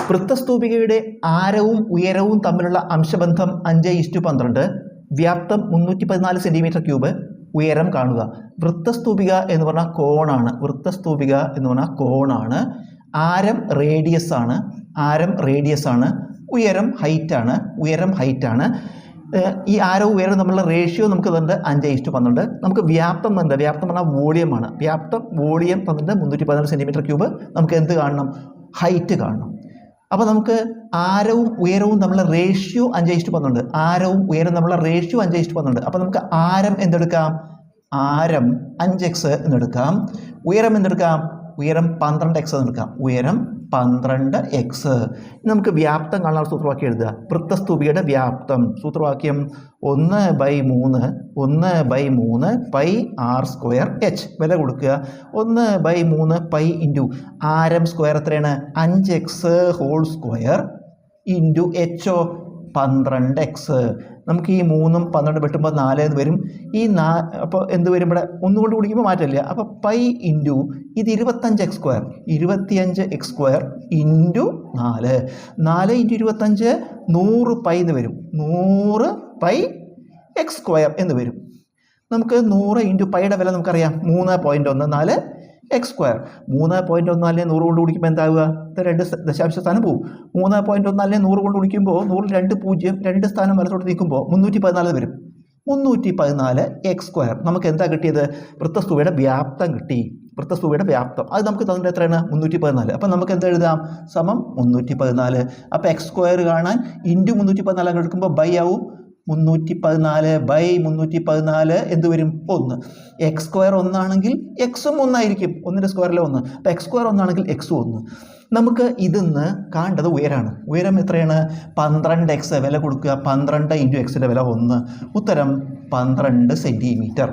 വൃത്തസ്തൂപികയുടെ ആരവും ഉയരവും തമ്മിലുള്ള അംശബന്ധം 5:12, വ്യാപ്തം 314 സെൻറ്റിമീറ്റർ ക്യൂബ്, ഉയരം കാണുക. വൃത്തസ്തൂപിക എന്ന് പറഞ്ഞാൽ കോണാണ്. വൃത്തസ്തൂപിക എന്ന് പറഞ്ഞാൽ കോണാണ്. ആരം റേഡിയസ് ആണ്. ഉയരം ഹൈറ്റ് ആണ്. ഈ ആരവും ഉയരവും തമ്മിലുള്ള റേഷ്യോ നമുക്ക് തന്നിട്ട് 5:12. നമുക്ക് വ്യാപ്തം തന്നിട്ട്, വ്യാപ്തം പറഞ്ഞാൽ വോളിയമാണ്. വോളിയം തന്നിട്ട് 314 സെൻറ്റിമീറ്റർ ക്യൂബ്. നമുക്ക് എന്ത് കാണണം? ഹൈറ്റ് കാണണം. അപ്പോൾ നമുക്ക് ആരവും ഉയരവും തമ്മിലുള്ള റേഷ്യോ 5:12. ആരവും ഉയരവും തമ്മിലുള്ള റേഷ്യോ 5:12. അപ്പോൾ നമുക്ക് ആരം എന്തെടുക്കാം? ആരം 5x എന്നെടുക്കാം. ഉയരം എന്തെടുക്കാം? ഉയരം 12x എന്നെടുക്കാം. ഉയരം 12x. നമുക്ക് വ്യാപ്തം കാണാനുള്ള സൂത്രവാക്യം എഴുതുക. വൃത്തസ്തൂപികയുടെ വ്യാപ്തം സൂത്രവാക്യം 1/3 പൈ r²h. വില കൊടുക്കുക. 1/3 പൈ ഇൻറ്റു ആരം സ്ക്വയർ എത്രയാണ്? 5x² into h 12x. നമുക്ക് ഈ 3ഉം 12 വെട്ടുമ്പോൾ 4 എന്ന് വരും. ഈ അപ്പോൾ എന്ത് വരും? ഇവിടെ ഒന്നുകൊണ്ട് കുടിക്കുമ്പോൾ മാറ്റമില്ല. അപ്പോൾ പൈ ഇൻറ്റു ഇത് 25x². 25x² into 4. 4 into 25 100 pi എന്ന് വരും. 100 പൈ x² എന്ന് വരും. നമുക്ക് 100 ഇൻറ്റു പൈയുടെ വില നമുക്കറിയാം. 3.14 x². 3.14 100 കൊണ്ട് കുടിക്കുമ്പോൾ എന്താവുക? 2 ദശാംശ സ്ഥാനം പോകും. 3.14 100 കൊണ്ട് കുടിക്കുമ്പോൾ 100 2 സ്ഥാനം വലത്തോട്ട് നീക്കുമ്പോൾ 314 വരും. 314 x². നമുക്ക് എന്താ കിട്ടിയത്? വൃത്തസ്തൂപിയുടെ വ്യാപ്തം കിട്ടി. വൃത്തസ്തൂപിയുടെ വ്യാപ്തം അത് നമുക്ക് തന്നിട്ട് എത്രയാണ്? 314. അപ്പം നമുക്ക് എന്താ എഴുതാം? സമം 314. അപ്പോൾ x² കാണാൻ ഇൻറ്റു 314 എടുക്കുമ്പോൾ ബൈ ആവും. 314/314 എന്ത് വരും? 1. x² 1 ആണെങ്കിൽ എക്സും 1 ആയിരിക്കും. 1ൻ്റെ സ്ക്വയറിലെ 1. അപ്പോൾ x² 1 ആണെങ്കിൽ എക്സും 1. നമുക്ക് ഇതിന്ന് കാണേണ്ടത് ഉയരമാണ്. ഉയരം എത്രയാണ്? 12x. വില കൊടുക്കുക. 12 ഇൻറ്റു എക്സിൻ്റെ വില 1. ഉത്തരം 12 സെൻറ്റിമീറ്റർ.